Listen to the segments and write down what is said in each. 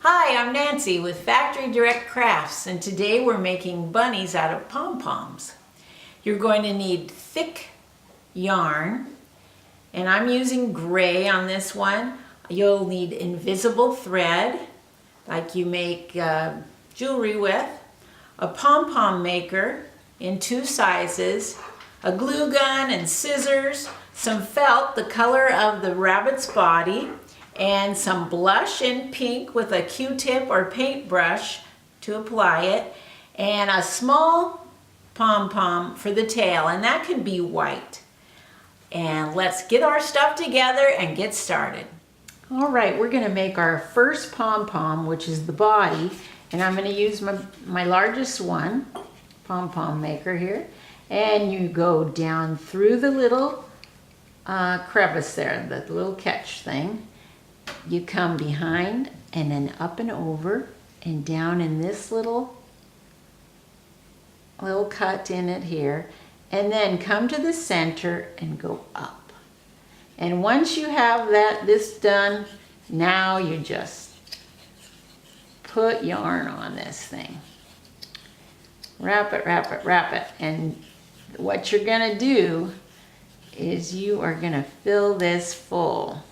Hi, I'm Nancy with Factory Direct Crafts, and today we're making bunnies out of pom-poms. You're going to need thick yarn, and I'm using gray on this one. You'll need invisible thread, like you make jewelry with, a pom-pom maker in 2 sizes, a glue gun and scissors, some felt the color of the rabbit's body, and some blush in pink with a Q-tip or paintbrush to apply it, and a small pom-pom for the tail, and that can be white. And let's get our stuff together and get started. All right, we're gonna make our first pom-pom, which is the body, and I'm gonna use my largest one, pom-pom maker here, and you go down through the little crevice there, the little catch thing. You come behind and then up and over and down in this little cut in it here, and then come to the center and go up. And once you have this done, now you just put yarn on this thing. Wrap it, wrap it, wrap it. And what you're gonna do is you are gonna fill this full.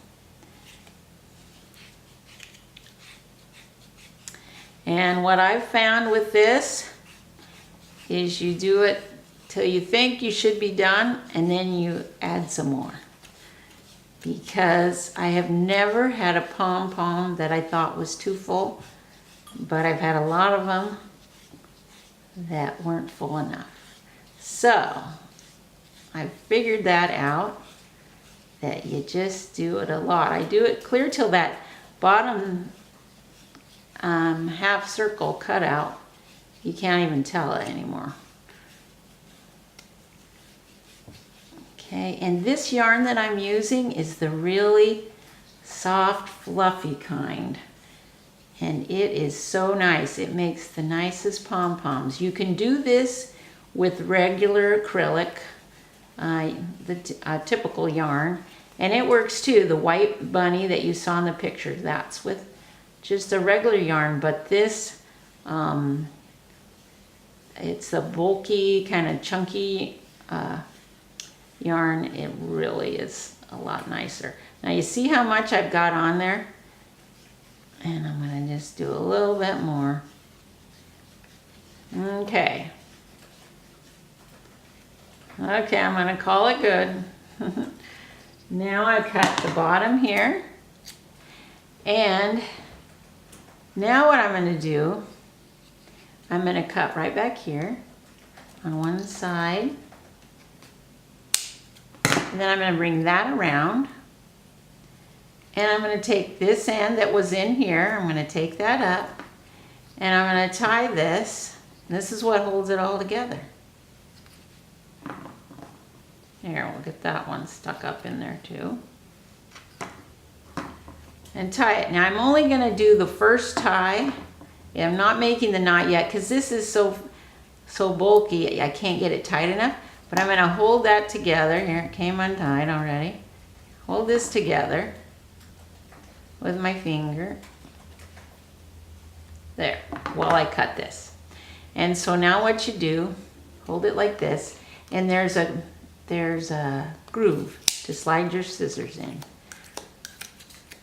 And what I've found with this is you do it till you think you should be done, and then you add some more. Because I have never had a pom-pom that I thought was too full, but I've had a lot of them that weren't full enough. So I figured that out, that you just do it a lot. I do it clear till that bottom half circle cut out. You can't even tell it anymore. Okay, and this yarn that I'm using is the really soft, fluffy kind. And it is so nice. It makes the nicest pom-poms. You can do this with regular acrylic, the typical yarn, and it works too. The white bunny that you saw in the picture, that's with just a regular yarn, but this, it's a bulky, kind of chunky yarn. It really is a lot nicer. Now you see how much I've got on there? And I'm gonna just do a little bit more. Okay. Okay, I'm gonna call it good. Now I cut the bottom here, and now what I'm going to do, I'm going to cut right back here on one side, and then I'm going to bring that around, and I'm going to take this end that was in here, I'm going to take that up, and I'm going to tie this. This is what holds it all together. Here, we'll get that one stuck up in there too. And tie it. Now I'm only going to do the first tie. I'm not making the knot yet because this is so bulky I can't get it tight enough. But I'm going to hold that together. Here, it came untied already. Hold this together with my finger. There, while I cut this. And so now what you do, hold it like this, and there's a groove to slide your scissors in.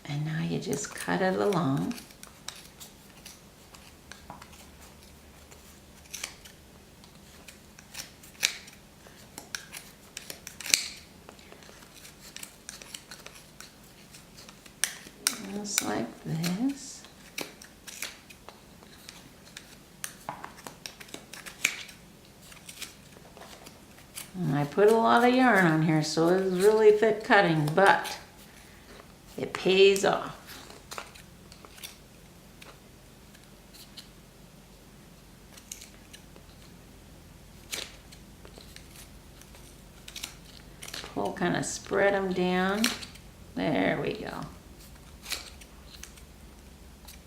And now you just cut it along. Just like this. And I put a lot of yarn on here, so it was really thick cutting, but it pays off. Pull, kind of spread them down. There we go.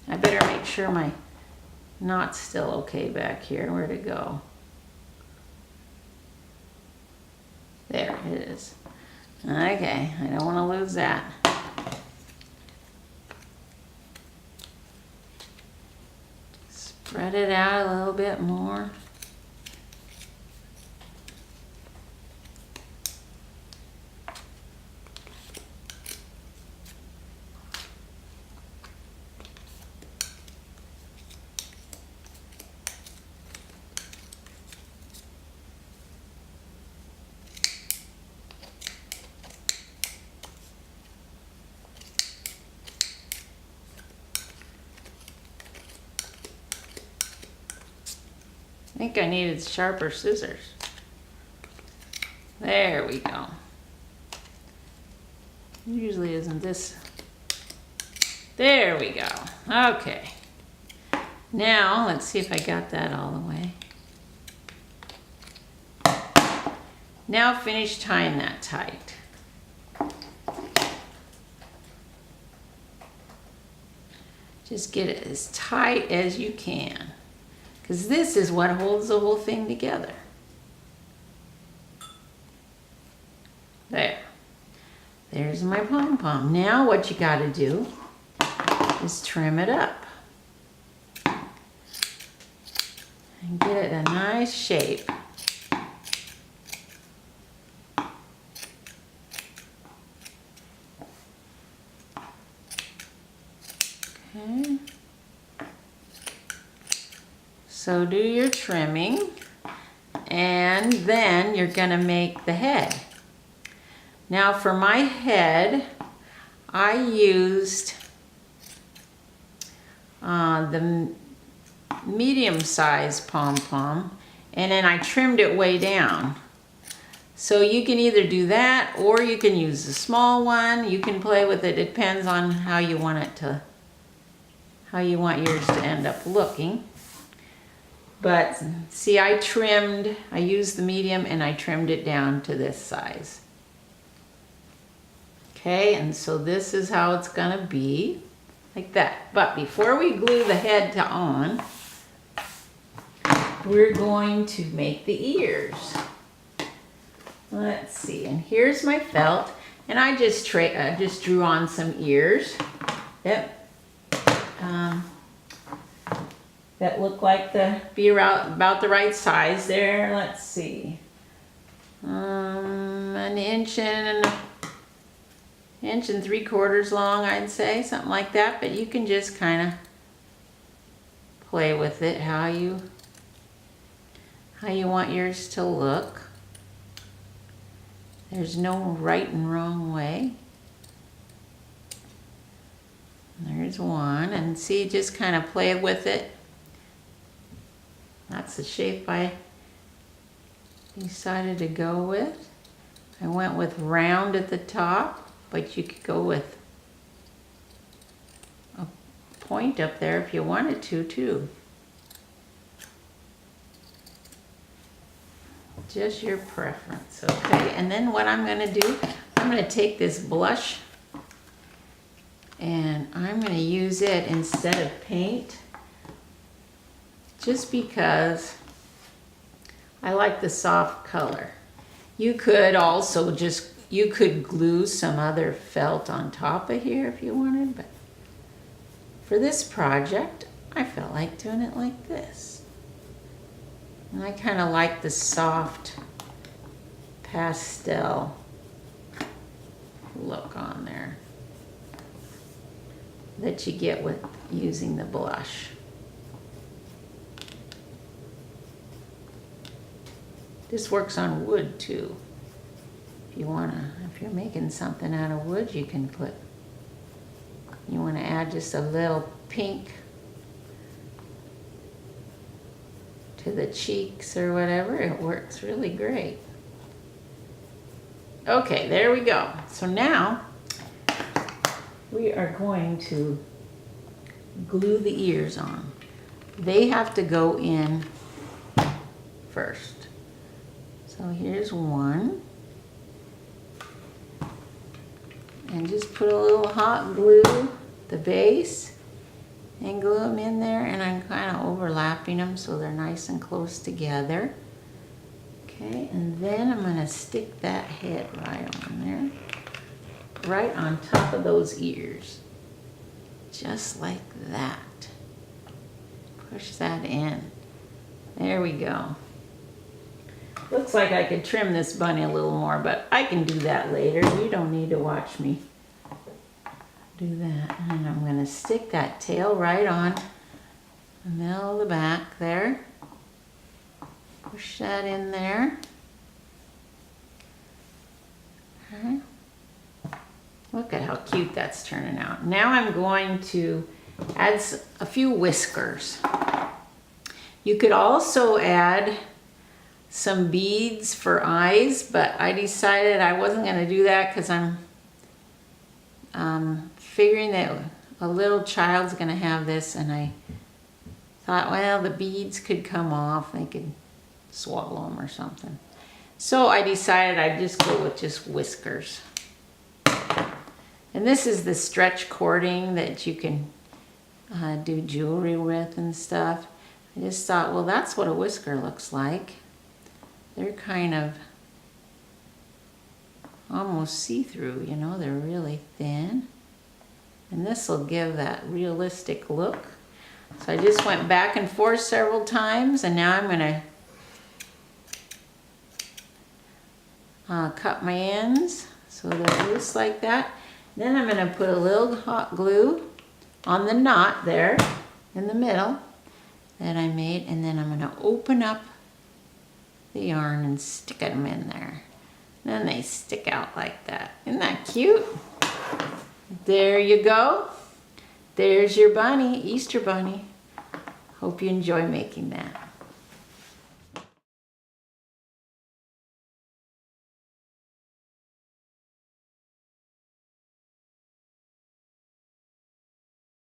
I better make sure my knot's still okay back here. Where'd it go? There it is. Okay, I don't want to lose that. Spread it out a little bit more. I think I needed sharper scissors. There we go. Usually isn't this. There we go. Okay. Now, let's see if I got that all the way. Now finish tying that tight. Just get it as tight as you can, because this is what holds the whole thing together. There. There's my pom-pom. Now what you got to do is trim it up and get it a nice shape. Okay. So do your trimming, and then you're going to make the head. Now for my head, I used the medium-sized pom-pom, and then I trimmed it way down. So you can either do that, or you can use the small one. You can play with it. It depends on how you want it to, how you want yours to end up looking. But see, I used the medium and I trimmed it down to this size. Okay, and so this is how it's gonna be, like that. But before we glue the head to on, we're going to make the ears. Let's see, and here's my felt, and I just drew on some ears. Yep. That look like be about the right size there. Let's see, an inch and 1 3/4 long, I'd say, something like that. But you can just kind of play with it how you want yours to look. There's no right and wrong way. There's one, and see, just kind of play with it. That's the shape I decided to go with. I went with round at the top, but you could go with a point up there if you wanted to too. Just your preference, okay? And then what I'm gonna do, I'm gonna take this blush and I'm gonna use it instead of paint, just because I like the soft color. You could also you could glue some other felt on top of here if you wanted, but for this project, I felt like doing it like this. And I kind of like the soft pastel look on there that you get with using the blush. This works on wood too. If you're making something out of wood, you want to add just a little pink to the cheeks or whatever, it works really great. Okay, there we go. So now we are going to glue the ears on. They have to go in first. So here's one. And just put a little hot glue, the base, and glue them in there, and I'm kind of overlapping them so they're nice and close together. Okay, and then I'm going to stick that head right on there, right on top of those ears, just like that. Push that in. There we go. Looks like I could trim this bunny a little more, but I can do that later. You don't need to watch me do that. And I'm going to stick that tail right on the middle of the back there. Push that in there. Okay. Look at how cute that's turning out. Now I'm going to add a few whiskers. You could also add some beads for eyes, but I decided I wasn't going to do that because I'm figuring that a little child's going to have this, and I thought, well, the beads could come off. They could swallow them or something. So I decided I'd just go with just whiskers. And this is the stretch cording that you can do jewelry with and stuff. I just thought, well, that's what a whisker looks like. They're kind of almost see-through, you know, they're really thin. And this will give that realistic look. So I just went back and forth several times, and now I'm going to cut my ends so they're loose like that. Then I'm going to put a little hot glue on the knot there in the middle that I made, and then I'm going to open up the yarn and stick them in there. Then they stick out like that. Isn't that cute? There you go. There's your bunny, Easter bunny. Hope you enjoy making that.